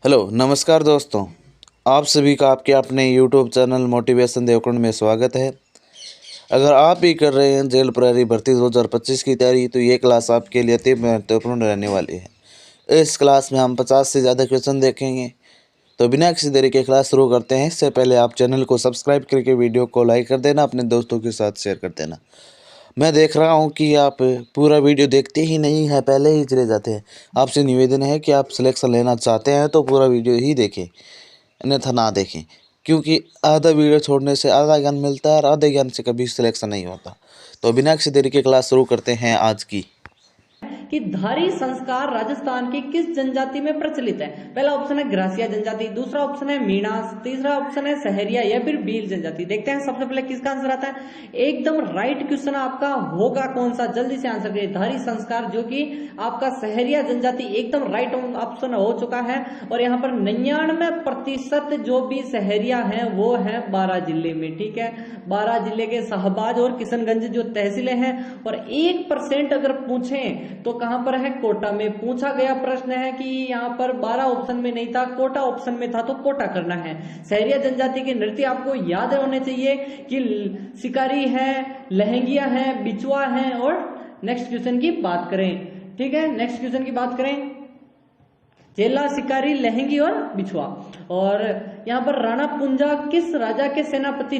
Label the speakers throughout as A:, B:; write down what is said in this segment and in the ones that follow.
A: Hello नमस्कार दोस्तों, आप सभी का आपके अपने यूट्यूब चैनल मोटिवेशन देवकुंड में स्वागत है। अगर आप भी कर रहे हैं जेल प्रहरी भर्ती 2025 की तैयारी, तो ये क्लास आपके लिए अति महत्वपूर्ण रहने वाली है। इस क्लास में हम 50 से ज़्यादा क्वेश्चन देखेंगे। तो बिना किसी देरी के क्लास शुरू करते हैं। इससे पहले आप चैनल को सब्सक्राइब करके वीडियो को लाइक कर देना, अपने दोस्तों के साथ शेयर कर देना। मैं देख रहा हूँ कि आप पूरा वीडियो देखते ही नहीं हैं, पहले ही चले जाते हैं। आपसे निवेदन है कि आप सिलेक्शन लेना चाहते हैं तो पूरा वीडियो ही देखें, अन्यथा ना देखें, क्योंकि आधा वीडियो छोड़ने से आधा ज्ञान मिलता है और आधे ज्ञान से कभी सिलेक्शन नहीं होता। तो बिना किसी देरी के क्लास शुरू करते हैं आज की।
B: कि धारी संस्कार राजस्थान की किस जनजाति में प्रचलित है। पहला ऑप्शन है ग्रासिया जनजाति, दूसरा ऑप्शन है मीणा, तीसरा ऑप्शन है सहरिया या फिर भील जनजाति। देखते हैं सबसे पहले किसका आंसर आता है। एकदम राइट क्वेश्चन आपका होगा कौन सा, जल्दी से आंसर करिए। धारी संस्कार जो कि आपका सहरिया जनजाति एकदम राइट ऑप्शन हो चुका है। और यहाँ पर 99% जो भी सहरिया है वो है 12 जिले में। ठीक है, 12 जिले के शाहबाज और किशनगंज जो तहसीलें हैं। और 1% अगर पूछें तो कहां पर है, कोटा में। पूछा गया प्रश्न है कि यहाँ पर 12 ऑप्शन में नहीं था, कोटा ऑप्शन में था, तो कोटा करना है। सहरिया जनजाति के नृत्य आपको याद होने चाहिए कि शिकारी है, लहंगिया है, बिचुआ है। और नेक्स्ट क्वेश्चन की बात करें, ठीक है, नेक्स्ट क्वेश्चन की बात करें, चेला, शिकारी, लहंगी और बिछुआ। और यहाँ पर राणा पुंजा किस राजा के सेनापति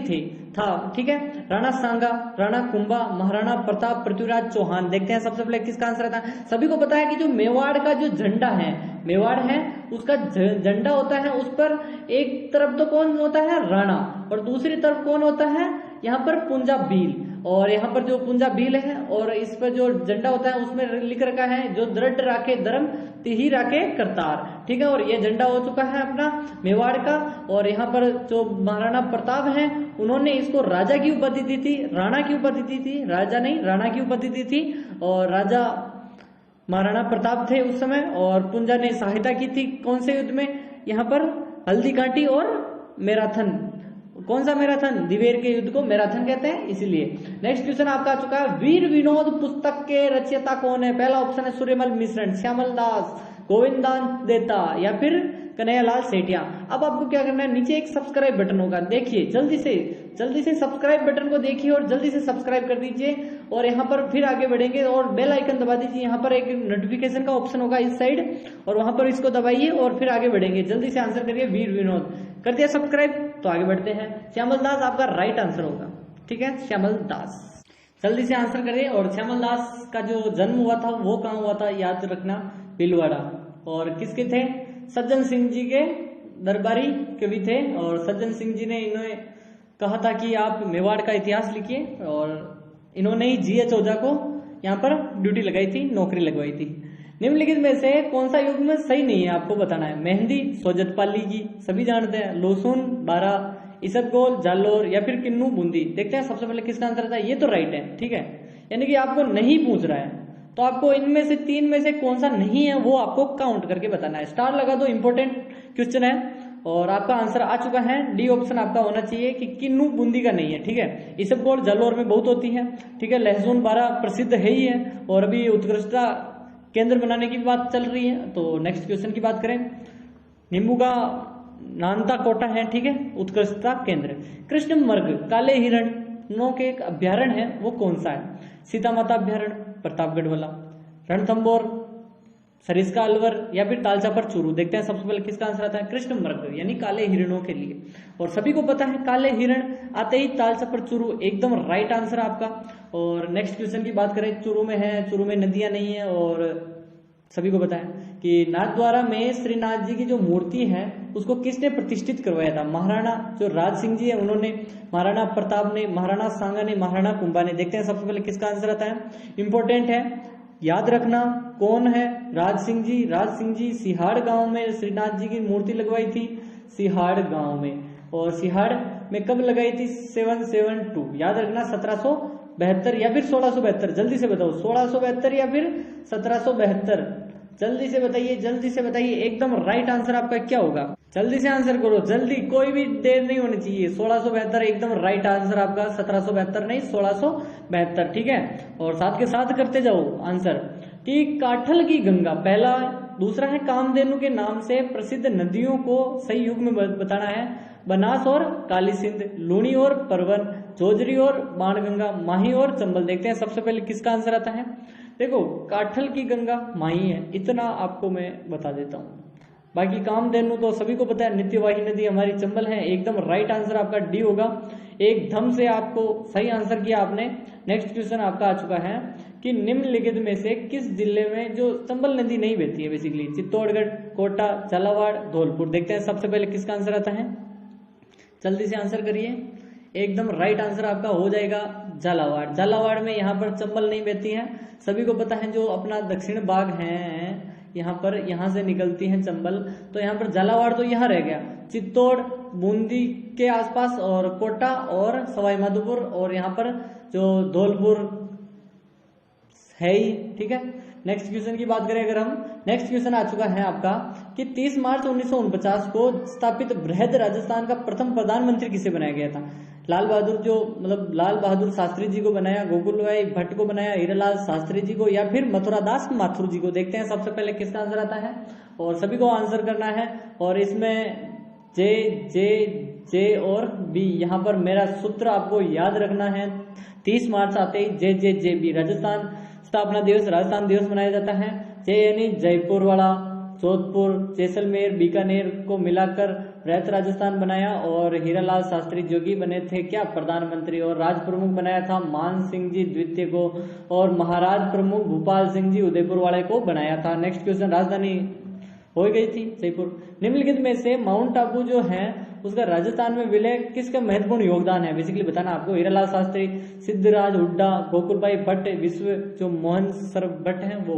B: था। ठीक है, राणा सांगा, राणा कुंभा, महाराणा प्रताप, पृथ्वीराज चौहान। देखते हैं सबसे पहले किसका आंसर आता है। सभी को पता है कि जो मेवाड़ का जो झंडा है, मेवाड़ है उसका झंडा होता है, उस पर एक तरफ तो कौन होता है, राणा, और दूसरी तरफ कौन होता है, यहाँ पर पुंजा भील। और यहाँ पर जो पुंजा भील है और इस पर जो झंडा होता है उसमें लिख रखा है जो दृढ़ राखे धर्म तिही राखे करतार। ठीक है, और ये झंडा हो चुका है अपना मेवाड़ का। और यहाँ पर जो महाराणा प्रताप है उन्होंने इसको राजा की उपाधि दी थी, राणा की उपाधि दी थी, राजा नहीं राणा की उपाधि दी थी। और राजा महाराणा प्रताप थे उस समय। और पुंजा ने सहायता की थी कौन से युद्ध में, यहाँ पर हल्दी घाटी और मैराथन। कौन सा मैराथन, दिवेर के युद्ध को मैराथन कहते हैं, इसीलिए। नेक्स्ट क्वेश्चन आपका आ चुका है, वीर विनोद पुस्तक के रचयिता कौन है। पहला ऑप्शन है सूर्यमल मिश्रण, श्यामल दास, गोविंदान देता या फिर कन्हैयालाल सेठिया। अब आपको क्या करना है, नीचे एक सब्सक्राइब बटन होगा, देखिए जल्दी से सब्सक्राइब बटन को देखिए और जल्दी से सब्सक्राइब कर दीजिए। और यहाँ पर फिर आगे बढ़ेंगे और बेल आइकन दबा दीजिए। यहाँ पर एक नोटिफिकेशन का ऑप्शन होगा इस साइड, और वहां पर इसको दबाइए और फिर आगे बढ़ेंगे। जल्दी से आंसर करिए, वीर विनोद। कर दिया सब्सक्राइब, तो आगे बढ़ते हैं। श्यामल दास आपका राइट आंसर होगा। ठीक है, श्यामल दास, जल्दी से आंसर करिए। और श्यामल दास का जो जन्म हुआ था वो कहाँ हुआ था, याद रखना, भीलवाड़ा। और किसके थे, सज्जन सिंह जी के दरबारी कवि थे। और सज्जन सिंह जी ने इन्होंने कहा था कि आप मेवाड़ का इतिहास लिखिए, और इन्होंने ही GH ओझा को यहाँ पर ड्यूटी लगाई थी, नौकरी लगवाई थी। निम्नलिखित में से कौन सा युग में सही नहीं है, आपको बताना है। मेहंदी, सोजतपाली की सभी जानते हैं, लोसून, बारा, इसबगोल, जालोर या फिर किन्नू, बूंदी। देखते हैं सबसे पहले किसका आंसर था। ये तो राइट है, ठीक है, यानी कि आपको नहीं पूछ रहा है, तो आपको इनमें से 3 में से कौन सा नहीं है वो आपको काउंट करके बताना है। स्टार लगा दो, इंपॉर्टेंट क्वेश्चन है। और आपका आंसर आ चुका है, डी ऑप्शन आपका होना चाहिए कि किन्नू बूंदी का नहीं है। ठीक है, इसबगोल जालोर में बहुत होती है। ठीक है, लहसुन बारा प्रसिद्ध है ही है, और अभी उत्कृष्टता केंद्र बनाने की बात चल रही है। तो नेक्स्ट क्वेश्चन की बात करें, नींबू का नानता कोटा है, ठीक है, उत्कृष्टता केंद्र। कृष्ण मृग काले हिरणों के एक अभ्यारण्य है, वो कौन सा है। सीता माता अभ्यारण्य, प्रतापगढ़ वाला, रणथंबोर, सरिस्का अलवर या फिर तालचा पर चूरू। देखते हैं सबसे पहले किसका आंसर आता है, कृष्ण मृग यानी काले हिरणों के लिए। और सभी को पता है काले हिरण आते ही तालचा पर चूरू, एकदम राइट आंसर आपका। और नेक्स्ट क्वेश्चन की बात करें, चूरू में है, चूरू में नदियां नहीं है। और सभी को पता है कि नाथद्वारा में श्रीनाथ जी की जो मूर्ति है उसको किसने प्रतिष्ठित करवाया था। महाराणा जो राज सिंह जी है उन्होंने, महाराणा प्रताप ने, महाराणा सांगा ने, महाराणा कुंभा ने। देखते हैं सबसे पहले किसका आंसर आता है, इंपॉर्टेंट है, याद रखना कौन है, राज सिंह जी। राज सिंह जी सिहाड़ गांव में श्रीनाथ जी की मूर्ति लगवाई थी, सिहाड़ गांव में। और सिहाड़ में कब लगाई थी, 772, याद रखना, 1772 या फिर 1672। जल्दी से बताओ, 1672 या फिर 1772, जल्दी से बताइए, जल्दी से बताइए। एकदम राइट आंसर आपका क्या होगा, जल्दी से आंसर करो, जल्दी, कोई भी देर नहीं होनी चाहिए। 1672 एकदम राइट आंसर आपका, 1772 नहीं, 1672। ठीक है, और साथ के साथ करते जाओ आंसर। ठीक, काठल की गंगा, पहला दूसरा है कामधेनु के नाम से प्रसिद्ध नदियों को सही युग में बताना है। बनास और काली सिंध, लूणी और परवन, जोजरी और बाणगंगा, माही और चंबल। देखते हैं सबसे पहले किसका आंसर आता है। देखो काठल की गंगा माही है, इतना आपको मैं बता देता हूँ। बाकी कामधेनु तो सभी को पता है, नित्यवाही नदी हमारी चंबल है। एकदम राइट आंसर आपका डी होगा। एकदम से आपको सही आंसर किया आपने। नेक्स्ट क्वेश्चन आपका आ चुका है कि निम्नलिखित में से किस जिले में जो चंबल नदी नहीं बहती है, बेसिकली चित्तौड़गढ़, कोटा, झालावाड़, धौलपुर। देखते हैं सबसे पहले किसका आंसर आता है, जल्दी से आंसर करिए। एकदम राइट आंसर आपका हो जाएगा झालावाड़। झालावाड़ में यहाँ पर चंबल नहीं बहती है, सभी को पता है। जो अपना दक्षिण भाग है यहाँ से निकलती है चंबल, तो यहाँ पर झालावाड़ तो यहाँ रह गया। चित्तौड़, बूंदी के आसपास और कोटा और सवाई माधोपुर और यहाँ पर जो धौलपुर है ही, ठीक है। नेक्स्ट क्वेश्चन की बात करें अगर हम, नेक्स्ट क्वेश्चन आ चुका है आपका कि 30 मार्च 1949 को स्थापित बृहद राजस्थान का प्रथम प्रधानमंत्री किसे बनाया गया था। लाल बहादुर शास्त्री जी को बनाया, गोकुल भाई भट्ट को बनाया, हीरालाल शास्त्री जी को, या फिर मथुरादास माथुर जी को। देखते हैं सबसे पहले किसका आंसर आता है और सभी को आंसर करना है। और इसमें जे जे जे और बी, यहाँ पर मेरा सूत्र आपको याद रखना है। 30 मार्च आते ही जे जे जे बी, राजस्थान स्थापना दिवस, राजस्थान दिवस मनाया जाता है। जे यानी जयपुर वाला, जोधपुर, जैसलमेर, बीकानेर को मिलाकर बृहत राजस्थान बनाया। और हीरालाल शास्त्री जोगी बने थे क्या, प्रधानमंत्री। और राज प्रमुख बनाया था मान सिंह जी द्वितीय को, और महाराज प्रमुख भूपाल सिंह जी उदयपुर वाले को बनाया था। नेक्स्ट क्वेश्चन, राजधानी हो गई थी जयपुर। निम्नलिखित में से माउंट आबू जो है उसका राजस्थान में विलय किसका महत्वपूर्ण योगदान है, बेसिकली बताना आपको। हीरालाल शास्त्री, सिद्धराज हुड्डा, गोकुल भाई भट्ट, विश्व जो मोहन सर भट्ट हैं वो।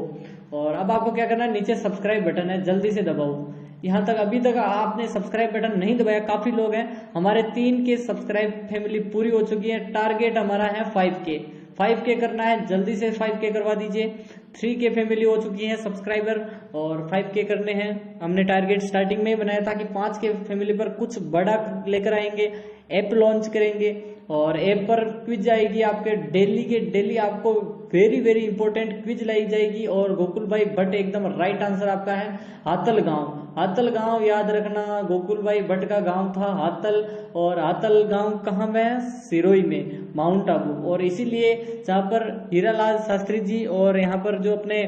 B: और अब आपको क्या करना है, नीचे सब्सक्राइब बटन है, जल्दी से दबाओ। यहाँ तक अभी तक आपने सब्सक्राइब बटन नहीं दबाया, काफी लोग हैं। हमारे 3K सब्सक्राइब फैमिली पूरी हो चुकी है। टारगेट हमारा है 5K करना है, जल्दी से 5K करवा दीजिए। 3K फैमिली हो चुकी है सब्सक्राइबर और 5K करने हैं। हमने टारगेट स्टार्टिंग में ही बनाया था कि 5K फैमिली पर कुछ बड़ा लेकर आएंगे, ऐप लॉन्च करेंगे और ऐप पर क्विज आएगी आपके डेली के डेली, आपको वेरी वेरी इंपॉर्टेंट क्विज लाई जाएगी। और गोकुल भाई भट्ट एकदम राइट आंसर आपका है। हातल गांव याद रखना, गोकुल भाई भट्ट का गांव था हातल। और हातल गांव कहाँ में है, सिरोही में, माउंट आबू। और इसीलिए जहाँ पर हीरालाल शास्त्री जी और यहाँ पर जो अपने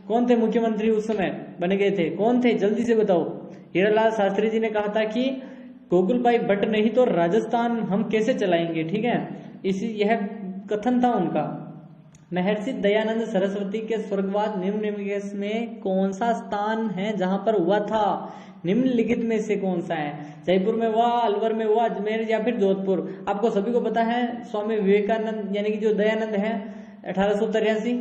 B: कौन थे मुख्यमंत्री उस समय बने गए थे, कौन थे जल्दी से बताओ। हीरालाल शास्त्री जी ने कहा था कि गोकुल भाई भट्ट नहीं तो राजस्थान हम कैसे चलाएंगे, ठीक है। यह कथन था उनका। महर्षि दयानंद सरस्वती के स्वर्गवास निम्नलिखित में कौन सा स्थान है जहां पर हुआ था, निम्नलिखित में से कौन सा है। जयपुर में हुआ, अलवर में हुआ, अजमेर या फिर जोधपुर। आपको सभी को पता है स्वामी विवेकानंद यानी कि जो दयानंद है 1883,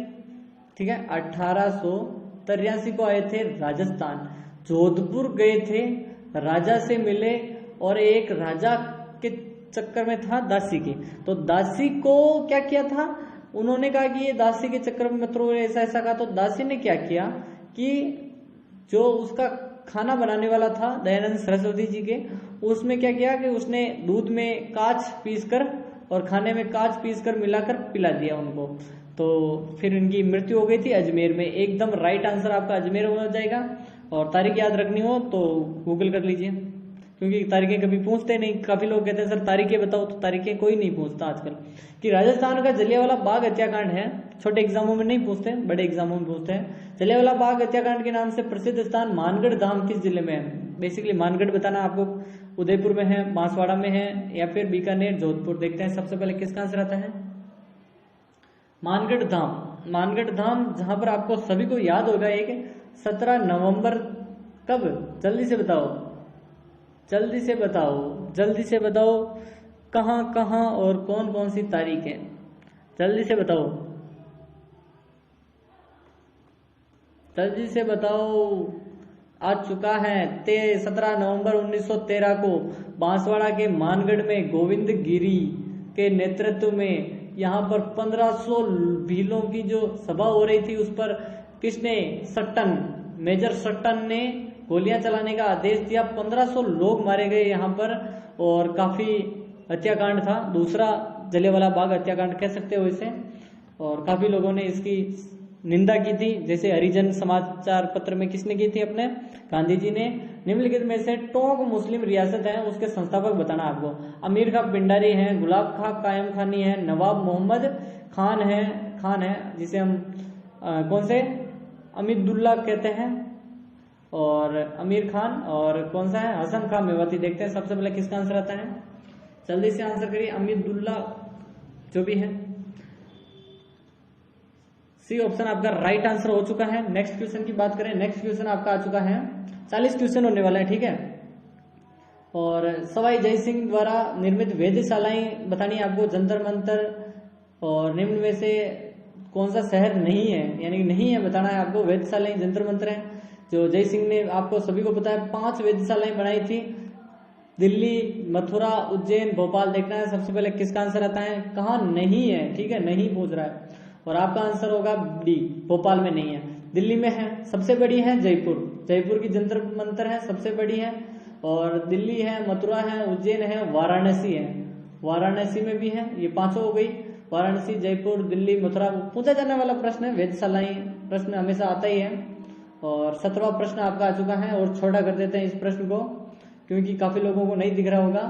B: ठीक है, 1883 को आए थे राजस्थान, जोधपुर गए थे, राजा से मिले और एक राजा के चक्कर में था दासी के, तो दासी को क्या किया था, उन्होंने कहा कि ये दासी के चक्कर में मत रहो, ऐसा ऐसा कहा। तो दासी ने क्या किया कि जो उसका खाना बनाने वाला था दयानंद सरस्वती जी के, उसमें क्या किया कि उसने दूध में कांच पीसकर और खाने में कांच पीसकर मिलाकर पिला दिया उनको, तो फिर इनकी मृत्यु हो गई थी अजमेर में। एकदम राइट आंसर आपका अजमेर हो जाएगा। और तारीख याद रखनी हो तो गूगल कर लीजिए, क्योंकि तारीखें कभी पूछते नहीं। काफी लोग कहते हैं सर तारीखें बताओ, तो तारीखें कोई नहीं पूछता आजकल। कि राजस्थान का जलियांवाला बाग हत्याकांड है, छोटे एग्जामों में नहीं पूछते, बड़े एग्जामों में पूछते हैं। जलियांवाला बाग हत्याकांड के नाम से प्रसिद्ध स्थान मानगढ़ धाम किस जिले में है। बेसिकली मानगढ़ बताना आपको, उदयपुर में है, बांसवाड़ा में है या फिर बीकानेर, जोधपुर। देखते हैं सबसे पहले किसका आंसर आता है, मानगढ़ धाम। मानगढ़ धाम जहां पर आपको सभी को याद होगा एक 17 नवंबर, कब, जल्दी से बताओ, जल्दी से बताओ, जल्दी से बताओ, कहां कहां और कौन कौन सी तारीख है, जल्दी से बताओ, जल्दी से बताओ। आ चुका है 17 नवंबर 1913 को बांसवाड़ा के मानगढ़ में गोविंद गिरी के नेतृत्व में यहाँ पर 1500 भीलों की जो सभा हो रही थी, उस पर किसने, सट्टन, मेजर सट्टन ने गोलियां चलाने का आदेश दिया। 1500 लोग मारे गए यहाँ पर और काफी हत्याकांड था, दूसरा जलियांवाला बाग हत्याकांड कह सकते हो इसे। और काफी लोगों ने इसकी निंदा की थी, जैसे हरिजन समाचार पत्र में किसने की थी? अपने गांधी जी ने। निम्नलिखित में से टोंक मुस्लिम रियासत है, उसके संस्थापक बताना आपको। अमीर खां पिंडारी है, गुलाब खां कायम खानी है, नवाब मोहम्मद खान है जिसे हम कौन से अमीदुल्ला कहते हैं, और अमीर खान, और कौन सा है? हसन खां मेवाती। देखते हैं सबसे पहले किसका आंसर आता है, जल्दी से आंसर करिए। अमीदुल्ला जो भी है, सी ऑप्शन आपका राइट आंसर हो चुका है। नेक्स्ट क्वेश्चन की बात करें, नेक्स्ट क्वेश्चन आपका आ चुका है, 40 क्वेश्चन होने वाला है, ठीक है। और सवाई जय सिंह द्वारा निर्मित वेधशालाएं बतानी है आपको, जंतर मंतर, और निम्न में से कौन सा शहर नहीं है, यानी नहीं है बताना है आपको। वेधशालाएं जंतर मंतर है जो जय सिंह ने, आपको सभी को पता है, 5 वेधशालाएं बनाई थी, दिल्ली, मथुरा, उज्जैन, भोपाल। देखना है सबसे पहले किसका आंसर आता है, कहाँ नहीं है, ठीक है, नहीं पूछ रहा है। और आपका आंसर होगा डी, भोपाल में नहीं है, दिल्ली में है। सबसे बड़ी है जयपुर की जंतर मंतर है, सबसे बड़ी है। और दिल्ली है, मथुरा है, उज्जैन है, वाराणसी है, वाराणसी में भी है। ये 5 हो गई, वाराणसी, जयपुर, दिल्ली, मथुरा। पूछा जाने वाला प्रश्न है, वेधशालाएं प्रश्न हमेशा आता ही है। और 17वां प्रश्न आपका आ चुका है, और छोटा कर देते हैं इस प्रश्न को क्योंकि काफी लोगों को नहीं दिख रहा होगा।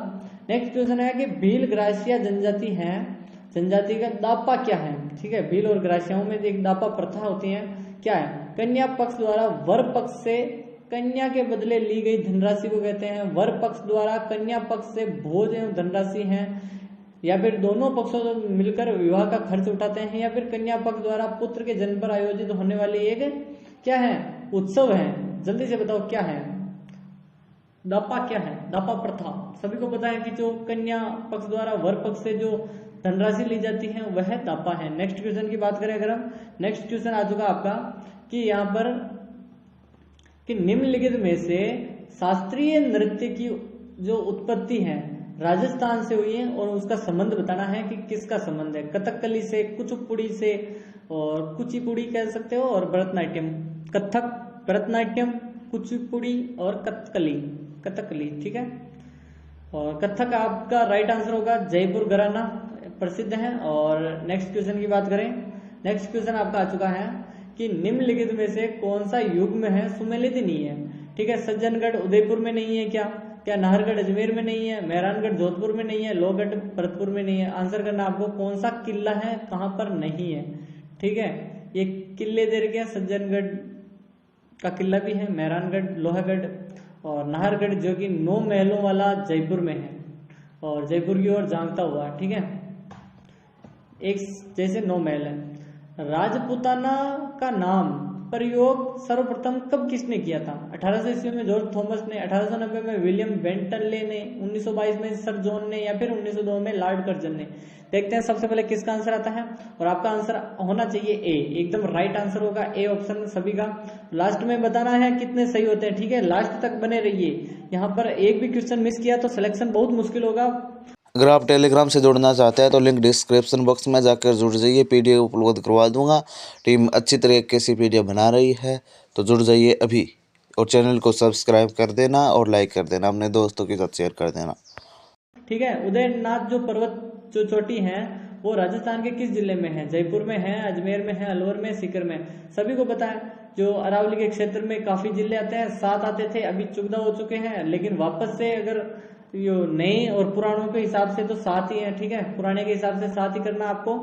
B: नेक्स्ट क्वेश्चन है कि भील ग्रासिया जनजाति है, जनजाति का दापा क्या है, ठीक है। भील और ग्रासियाओं में एक दापा प्रथा होती है, क्या है? कन्या पक्ष द्वारा वर पक्ष से कन्या के बदले ली गई धनराशि को कहते हैं। वर पक्ष द्वारा कन्या पक्ष से भोज एवं धनराशि है, या फिर दोनों पक्षों मिलकर विवाह का खर्च उठाते हैं, या फिर कन्या पक्ष द्वारा पुत्र के जन्म पर आयोजित होने वाली एक क्या है? उत्सव है। जल्दी से बताओ क्या है, दापा क्या है? दापा प्रथा सभी को पता है कि जो कन्या पक्ष द्वारा वर पक्ष से जो धनराशि ली जाती है वह दापा है। नेक्स्ट क्वेश्चन की बात करें अगर हम, नेक्स्ट क्वेश्चन आ चुका आपका कि यहाँ पर कि निम्नलिखित में से शास्त्रीय नृत्य की जो उत्पत्ति है राजस्थान से हुई है, और उसका संबंध बताना है कि किसका संबंध है। कथकली से, कुचिपुड़ी से, और कुचिपुड़ी कह सकते हो, और भरतनाट्यम। कथक, भरतनाट्यम, कुचिपुड़ी और कथकली, ठीक है। और कथक आपका राइट आंसर होगा, जयपुर घराना प्रसिद्ध है। और नेक्स्ट क्वेश्चन की बात करें, नेक्स्ट क्वेश्चन आपका आ चुका है कि निम्नलिखित में से कौन सा युग में है सुमेलित नहीं है, ठीक है। सज्जनगढ़ उदयपुर में नहीं है क्या नाहरगढ़ अजमेर में नहीं है, मेहरानगढ़ जोधपुर में नहीं है, लोहगढ़ भरतपुर में नहीं है। आंसर करना आपको, कौन सा किला है, कहां पर नहीं है, ठीक है। ये किले दे रखे, सज्जनगढ़ का किला भी है, मेहरानगढ़, लोहगढ़ और नाहरगढ़ जो कि 9 महलों वाला जयपुर में है, और जयपुर की ओर झांकता हुआ, ठीक है, एक जैसे 9 महल है। राजपुताना का नाम प्रयोग सर्वप्रथम कब किसने किया था? 1800 ईस्वी में जॉर्ज थॉमस ने, 1890 में विलियम बेंटनले ने, 1922 में सर जॉन ने, या फिर 1902 में लॉर्ड कर्जन ने। देखते हैं सबसे पहले किसका आंसर आता है, और आपका आंसर होना चाहिए ए, एकदम राइट आंसर होगा ए ऑप्शन सभी का। लास्ट में बताना है कितने सही होते हैं, ठीक है, लास्ट तक बने रहिए। यहाँ पर एक भी क्वेश्चन मिस किया तो सिलेक्शन बहुत मुश्किल होगा।
A: अगर आप टेलीग्राम से जुड़ना चाहते हैं तो लिंक डिस्क्रिप्शन बॉक्स में जाकर जुड़ जाइए, पीडीएफ उपलब्ध करवा दूंगा। टीम अच्छी तरीके से पीडीएफ बना रही है, तो जुड़ जाइए अभी, और चैनल को सब्सक्राइब कर देना और लाइक कर देना, अपने दोस्तों के साथ शेयर कर देना,
B: ठीक है। उदयनाथ जो पर्वत जो चोटी है वो राजस्थान के किस जिले में है? जयपुर में है, अजमेर में है, अलवर में, सीकर में। सभी को पता है जो अरावली के क्षेत्र में काफी जिले आते हैं, 7 आते थे, अभी 14 हो चुके हैं, लेकिन वापस से अगर यो नए और पुरानों के हिसाब से तो 7 ही है, ठीक है, पुराने के हिसाब से 7 ही करना आपको।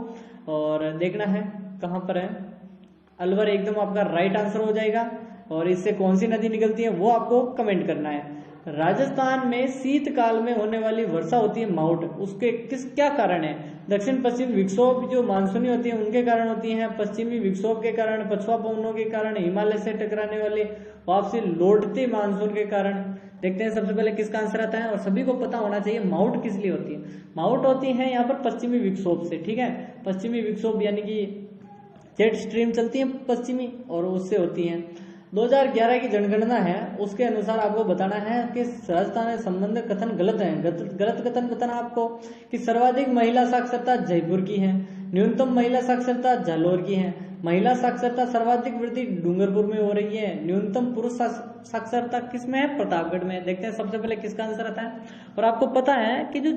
B: और देखना है कहाँ पर है, अलवर एकदम आपका राइट आंसर हो जाएगा। और इससे कौन सी नदी निकलती है वो आपको कमेंट करना है। राजस्थान में शीतकाल में होने वाली वर्षा होती है माउट, उसके क्या कारण है? दक्षिण पश्चिम विक्षोभ जो मानसूनी होती है उनके कारण होती है, पश्चिमी विक्षोभ के कारण, पछुआ पवनों के कारण, हिमालय से टकराने वाले वापसी लौटते मानसून के कारण। देखते हैं सबसे पहले किसका आंसर आता है, और सभी को पता होना चाहिए माउट किस लिए होती है। माउट होती है यहाँ पर पश्चिमी विक्षोभ से, ठीक है, पश्चिमी विक्षोभ यानी कि जेट स्ट्रीम चलती है पश्चिमी, और उससे होती है। 2011 की जनगणना है, उसके अनुसार आपको बताना है कि राजस्थान में संबंध कथन गलत है। गलत कथन बताना आपको कि सर्वाधिक महिला साक्षरता जयपुर की है, न्यूनतम महिला साक्षरता जालौर की है, महिला साक्षरता सर्वाधिक वृद्धि डूंगरपुर में हो रही है, न्यूनतम पुरुष साक्षरता किसमें है? प्रतापगढ़ में। देखते हैं सबसे पहले किसका आंसर आता है। और आपको पता है कि जो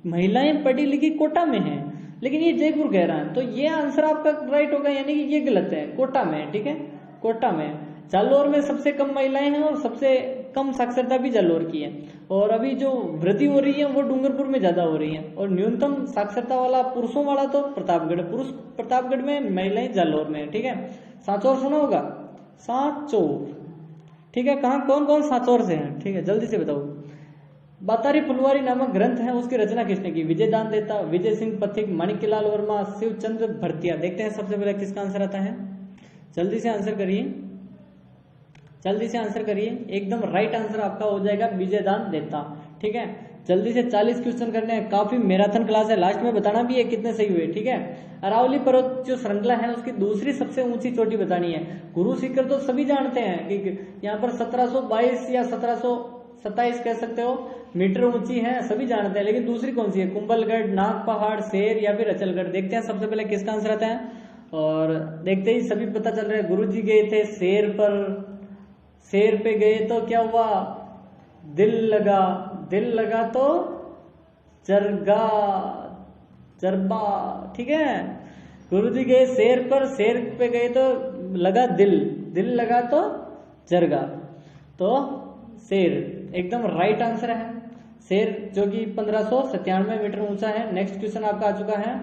B: महिलाएं पढ़ी लिखी कोटा में है, लेकिन ये जयपुर कह रहा है, तो ये आंसर आपका राइट होगा, यानी कि ये गलत है, कोटा में है, ठीक है, कोटा में। जालोर में सबसे कम महिलाएं हैं और सबसे कम साक्षरता भी जालोर की है, और अभी जो वृद्धि हो रही है वो डूंगरपुर में ज्यादा हो रही है, और न्यूनतम साक्षरता वाला पुरुषों वाला तो प्रतापगढ़, पुरुष प्रतापगढ़ में, महिलाएं जालोर में है, ठीक है। सांचौर सुना होगा, सांचौर, ठीक है, कहाँ कौन कौन सांचौर से है, ठीक है, जल्दी से बताओ। बातारी फुलवारी नामक ग्रंथ है, उसकी रचना किसने की? विजय दान देता, विजय सिंह पथिक, माणिक्यलाल वर्मा, शिवचंद्र भरतिया। देखते हैं सबसे पहले किसका आंसर आता है, जल्दी से आंसर करिए, जल्दी से आंसर करिए, एकदम राइट आंसर आपका हो जाएगा विजय दान देता, ठीक है। जल्दी से 40 क्वेश्चन करने हैं, काफी मैराथन क्लास है, लास्ट में बताना भी है कितने सही हुए, ठीक है। अरावली पर्वत जो श्रृंखला है उसकी दूसरी सबसे ऊंची चोटी बतानी है। गुरु शिखर तो सभी जानते हैं कि यहाँ पर 1722 या 1727 कह सकते हो मीटर ऊंची है, सभी जानते हैं, लेकिन दूसरी कौन सी है? कुंभलगढ़, नाग पहाड़, शेर या फिर अचलगढ़। देखते हैं सबसे पहले किसका आंसर आता है, और देखते ही सभी पता चल रहा है। गुरु जी गए थे शेर पर, शेर पे गए तो क्या हुआ? दिल लगा, दिल लगा तो जरगा, जरबा, ठीक है। गुरु जी गए शेर पर, शेर पे गए तो लगा दिल, दिल लगा तो जरगा, तो शेर एकदम राइट आंसर है, शेर, जो कि 1597 मीटर ऊंचा है। नेक्स्ट क्वेश्चन आपका आ चुका है।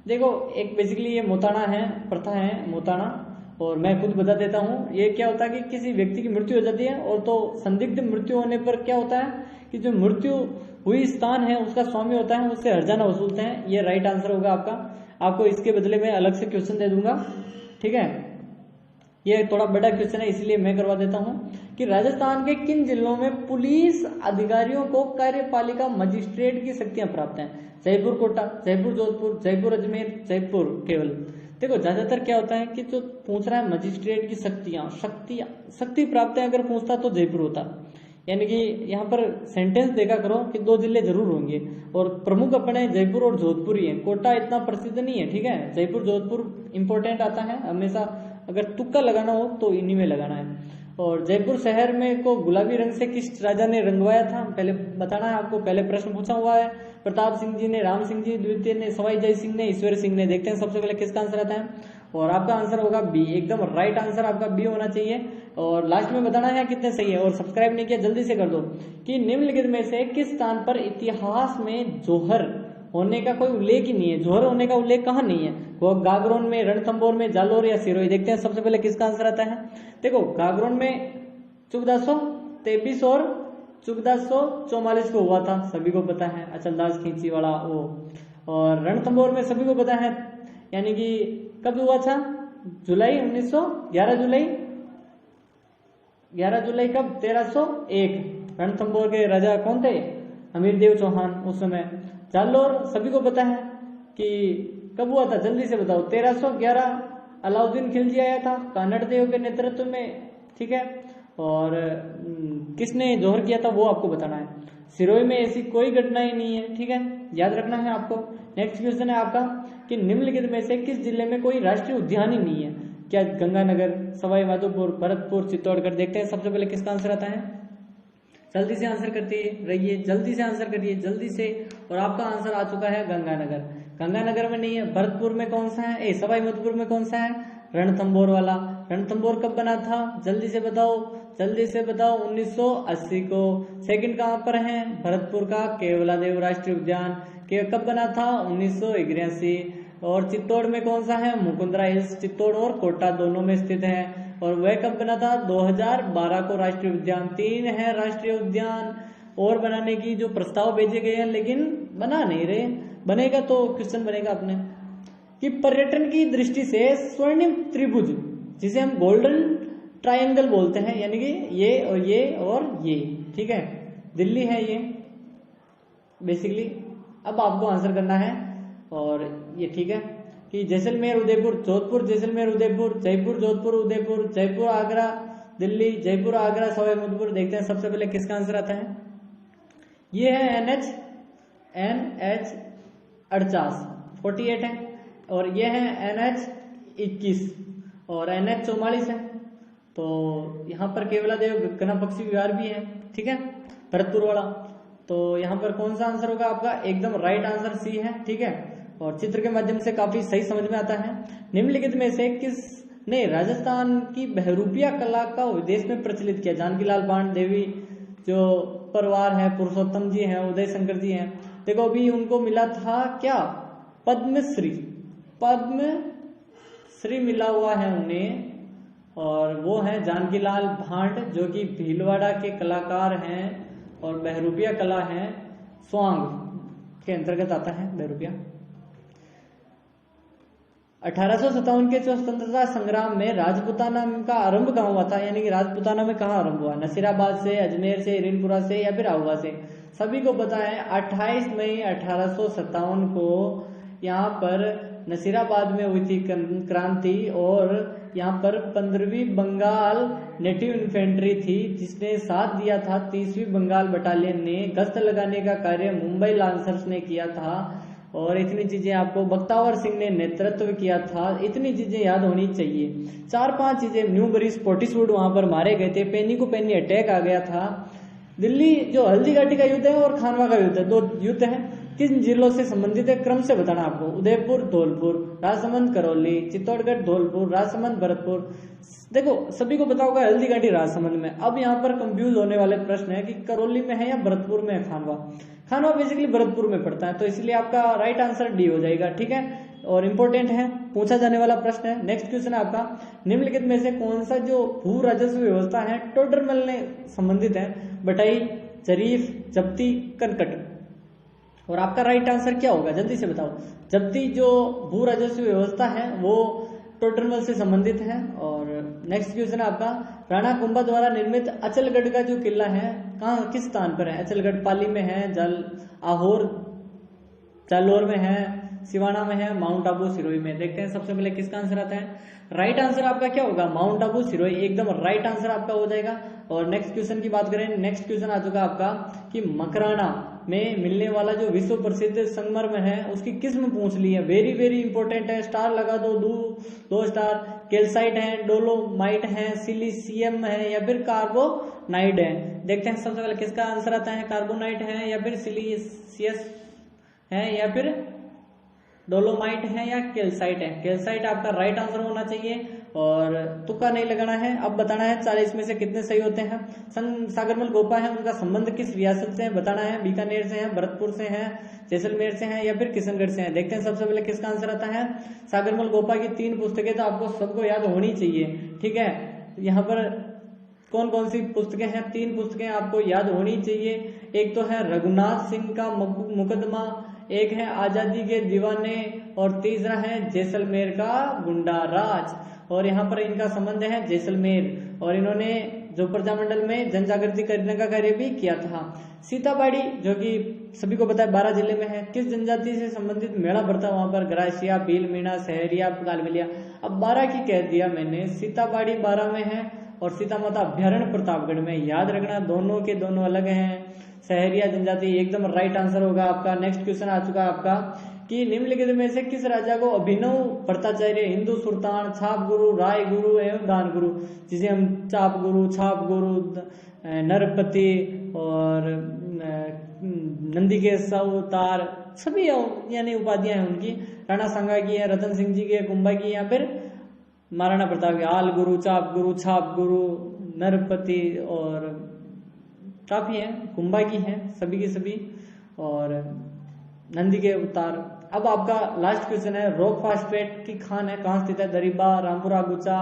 B: देखो, एक बेसिकली ये मोताना है, प्रथा है मोताना, और मैं खुद बता देता हूँ। ये क्या होता है कि किसी व्यक्ति की मृत्यु हो जाती है, और तो संदिग्ध मृत्यु होने पर क्या होता है कि जो मृत्यु हुई स्थान है उसका स्वामी होता है, उससे हर्जाना वसूलते हैं। ये राइट आंसर होगा आपका। आपको इसके बदले में अलग से क्वेश्चन दे दूंगा, ठीक है। ये थोड़ा बड़ा क्वेश्चन है इसलिए मैं करवा देता हूँ कि राजस्थान के किन जिलों में पुलिस अधिकारियों को कार्यपालिका मजिस्ट्रेट की शक्तियां प्राप्त हैं? जयपुर कोटा, जयपुर जोधपुर, जयपुर अजमेर, जयपुर केवल। देखो, ज्यादातर क्या होता है कि जो पूछ रहा है मजिस्ट्रेट की शक्ति प्राप्त है, अगर पूछता तो जयपुर होता। यानी कि यहाँ पर सेंटेंस देखा करो कि 2 जिले जरूर होंगे, और प्रमुख अपने जयपुर और जोधपुर ही है। कोटा इतना प्रसिद्ध नहीं है, ठीक है। जयपुर जोधपुर इंपॉर्टेंट आता है हमेशा, अगर तुक्का लगाना हो तो इन्हीं में लगाना है। और जयपुर शहर में को गुलाबी रंग से किस राजा ने रंगवाया था? पहले बताना है आपको, पहले प्रश्न पूछा हुआ है। प्रताप सिंह जी ने, राम सिंह जी द्वितीय ने, सवाई जय सिंह ने, ईश्वर सिंह ने। देखते हैं सबसे पहले किसका आंसर आता है, और आपका आंसर होगा बी, एकदम राइट आंसर आपका बी होना चाहिए। और लास्ट में बताना है कितने सही है, और सब्सक्राइब नहीं किया जल्दी से कर दो। कि निम्नलिखित में से किस स्थान पर इतिहास में जोहर होने का कोई उल्लेख ही नहीं है? जोहर होने का उल्लेख कहाँ नहीं है? वो गागरोन में, रणथंभौर में, जालोर या सिरोही। देखते हैं सबसे पहले किसका आंसर आता है। देखो, गागरोन में 1423 और 1444 को हुआ था, सभी को पता है, अचलदास खींची वाला वो। और रणथंभौर में सभी को पता है, यानी कि कब हुआ था? जुलाई 11 जुलाई, 11 जुलाई कब? 1301। रणथंभौर के राजा कौन थे? अमीरदेव चौहान उस समय। जालोर सभी को पता है कि कब हुआ था, जल्दी से बताओ। 1311 अलाउद्दीन खिलजी आया था कानड़ देव के नेतृत्व में, ठीक है। और किसने जोहर किया था वो आपको बताना है। सिरोही में ऐसी कोई घटना ही नहीं है, ठीक है, याद रखना है आपको। नेक्स्ट क्वेश्चन है आपका कि निम्नलिखित में से किस जिले में कोई राष्ट्रीय उद्यान ही नहीं है? क्या गंगानगर, सवाई माधोपुर, भरतपुर, चित्तौड़गढ़। देखते हैं सबसे पहले किसका आंसर आता है, जल्दी से आंसर करते रहिए, जल्दी से आंसर करिए, जल्दी से। और आपका आंसर आ चुका है गंगानगर। गंगानगर में नहीं है। भरतपुर में कौन सा है? सवाई माधोपुर में कौन सा है? रणथंभौर वाला। रणथंभौर कब बना था, जल्दी से बताओ, जल्दी से बताओ। 1980 को। सेकंड कहाँ पर है? भरतपुर का केवलादेव राष्ट्रीय उद्यान कब बना था? 1981। और चित्तौड़ में कौन सा है? मुकुंदरा हिल्स। चित्तौड़ और कोटा दोनों में स्थित है। और वह कब बना था? 2012 को राष्ट्रीय उद्यान। 3 है राष्ट्रीय उद्यान और बनाने की जो प्रस्ताव भेजे गए हैं, लेकिन बना नहीं रहे। बनेगा तो क्वेश्चन बनेगा अपने कि पर्यटन की दृष्टि से स्वर्णिम त्रिभुज, जिसे हम गोल्डन ट्रायंगल बोलते हैं, यानी कि ये और ये और ये, ठीक है, दिल्ली है ये बेसिकली। अब आपको आंसर करना है, और ये ठीक है कि जैसलमेर, उदयपुर, जोधपुर, जैसलमेर, उदयपुर, जयपुर, जोधपुर, उदयपुर, जयपुर, आगरा, दिल्ली, जयपुर, आगरा, सवाई माधोपुर। देखते हैं सबसे पहले किसका आंसर आता है। ये है NH 48 है, और ये है NH 21 और NH 44 है। तो यहाँ पर केवलादेव गणा पक्षी विहार भी है, ठीक है, भरतपुर वाला। तो यहाँ पर कौन सा आंसर होगा आपका? एकदम राइट आंसर सी है, ठीक है। और चित्र के माध्यम से काफी सही समझ में आता है। निम्नलिखित में से किसने राजस्थान की बहरूपिया कला का विदेश में प्रचलित किया? जानकीलाल बाण देवी जो परिवार है, पुरुषोत्तम जी हैं, उदय शंकर जी हैं। देखो अभी उनको मिला था क्या? पद्मश्री। पद्मश्री मिला हुआ है उन्हें, और वो है जानकीलाल भांड जो कि भीलवाड़ा के कलाकार हैं और बहरूपिया कला है, स्वांग के अंतर्गत आता है बहरूपिया। 1857 के स्वतंत्रता संग्राम में राजपूताना का आरंभ कहाँ हुआ था? यानी कि राजपूताना में कहाँ आरंभ हुआ? नसीराबाद से, अजमेर से, हिरणपुरा से या फिर आहुआ से? सभी को पता है 28 मई 1857 को यहाँ पर नसीराबाद में हुई थी क्रांति, और यहाँ पर 15वीं बंगाल नेटिव इन्फेंट्री थी जिसने साथ दिया था 30वीं बंगाल बटालियन ने। गश्त लगाने का कार्य मुंबई लांसर्स ने किया था, और इतनी चीजें आपको बख्तावर सिंह ने नेतृत्व किया था। इतनी चीजें याद होनी चाहिए। 4-5 चीजें, न्यूबरी स्पॉटिसवुड वहां पर मारे गए थे, पेनी को पेनी अटैक आ गया था। दिल्ली जो हल्दी घाटी का युद्ध है और खानवा का युद्ध है, 2 युद्ध है। किन जिलों से संबंधित है? क्रम से बताना आपको। उदयपुर, धौलपुर, राजसमंद, करौली, चित्तौड़गढ़, धौलपुर, राजसमंद, भरतपुर। देखो सभी को पता होगा हल्दी घाटी राजसमंद में। अब यहाँ पर कंफ्यूज होने वाले प्रश्न है कि करौली में है या भरतपुर में है खानवा। खानवा बेसिकली भरतपुर में पड़ता है, तो इसलिए आपका राइट आंसर डी हो जाएगा। ठीक है, और इंपॉर्टेंट है, पूछा जाने वाला प्रश्न है। नेक्स्ट क्वेश्चन है आपका, निम्नलिखित में से कौन सा जो भू राजस्व व्यवस्था है टोडरमल ने संबंधित है? बटाई, जरीफ, जब्ती, कनकट। और आपका राइट आंसर क्या होगा? जल्दी से बताओ। जब्ती जो भू राजस्व व्यवस्था है वो टोडरमल से संबंधित है। और नेक्स्ट क्वेश्चन है आपका, राणा कुंभा द्वारा निर्मित अचलगढ़ का जो किला है कहाँ, किस स्थान पर है? अचलगढ़ पाली में है, आहोर जालोर में है, सिवाना में है, माउंट आबू सिरोही में। देखते हैं सबसे पहले किसका आंसर आता है। राइट आंसर आपका क्या होगा? माउंट आबू सिरोही, एकदम राइट आंसर आपका हो जाएगा। और नेक्स्ट क्वेश्चन की बात करें, नेक्स्ट क्वेश्चन आ चुका आपका कि मकराना में मिलने वाला जो विश्व प्रसिद्ध संगमरमर है उसकी किस्म पूछ ली है। वेरी वेरी इंपॉर्टेंट है, स्टार लगा दो, 2 स्टार। कैल्साइट है, डोलोमाइट है, सिलिशियम है या फिर कार्बोनाइट है? देखते हैं सबसे पहले किसका आंसर आता है। कार्बोनाइट है या फिर सिलिशियस है या फिर डोलोमाइट है या कैल्साइट है? कैल्साइट आपका राइट आंसर होना चाहिए, और तुक्का नहीं लगाना है। अब बताना है 40 में से कितने सही होते हैं। सागरमल गोपा है, उनका संबंध किस रियासत से है बताना है। बीकानेर से है, भरतपुर से है, जैसलमेर से है या फिर किशनगढ़ से है? देखते हैं सबसे पहले किसका आंसर आता है। सागरमल गोपा की 3 पुस्तकें तो आपको सबको याद होनी चाहिए। ठीक है, यहाँ पर कौन कौन सी पुस्तकें हैं? 3 पुस्तकें आपको याद होनी चाहिए। एक तो है रघुनाथ सिंह का मुकदमा, एक है आजादी के दीवाने, और तीसरा है जैसलमेर का गुंडा राज। और यहाँ पर इनका संबंध है जैसलमेर, और इन्होंने जो प्रजामंडल में जन जागृति करने का कार्य भी किया था। सीताबाड़ी जो कि सभी को पता है 12 जिले में है, किस जनजाति से संबंधित मेला भरता है वहां पर? ग्रासिया, भील, मीणा, सहरिया, कालबेलिया। अब 12 की कह दिया मैंने, सीताबाड़ी 12 में है और सीता माता अभ्यारण्य प्रतापगढ़ में। याद रखना दोनों के दोनों अलग हैं। सहरिया जनजाति एकदम राइट आंसर होगा आपका। नेक्स्ट क्वेश्चन आ चुका है आपका कि निम्नलिखित में से किस राजा को अभिनव भट्टाचार्य, हिंदू सुल्तान, छाप गुरु, राय गुरु एवं दान गुरु, जिसे हम चाप गुरु, छाप गुरु, नरपति और नंदी के अवतार सभी यानी उपाधियां हैं उनकी। राणा सांगा की है, रतन सिंह जी की है, कुंभा की, या फिर महाराणा प्रताप की। आल गुरु, चाप गुरु, छाप गुरु, नरपति और काफी है, कुंभा की है सभी की सभी, और नंदी के अवतार। अब आपका लास्ट क्वेश्चन है, रॉक फास्फेट की खान है कहाँ स्थित है? दरिबा, रामपुरा गुचा,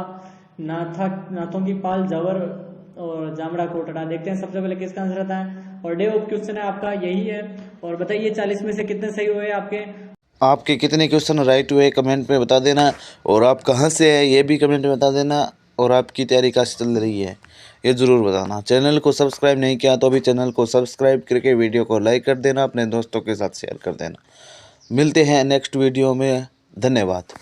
B: नाथों की पाल, जवर और जामड़ा कोटड़ा। देखते हैं सबसे पहले किसका आंसर आता है। और डे ऑफ क्वेश्चन है आपका यही है। और बताइए 40 में से कितने सही हुए आपके?
A: आपके कितने क्वेश्चन राइट हुए कमेंट में बता देना, और आप कहाँ से हैं ये भी कमेंट में बता देना, और आपकी तैयारी कैसे चल रही है ये ज़रूर बताना। चैनल को सब्सक्राइब नहीं किया तो अभी चैनल को सब्सक्राइब करके वीडियो को लाइक कर देना, अपने दोस्तों के साथ शेयर कर देना। मिलते हैं नेक्स्ट वीडियो में, धन्यवाद।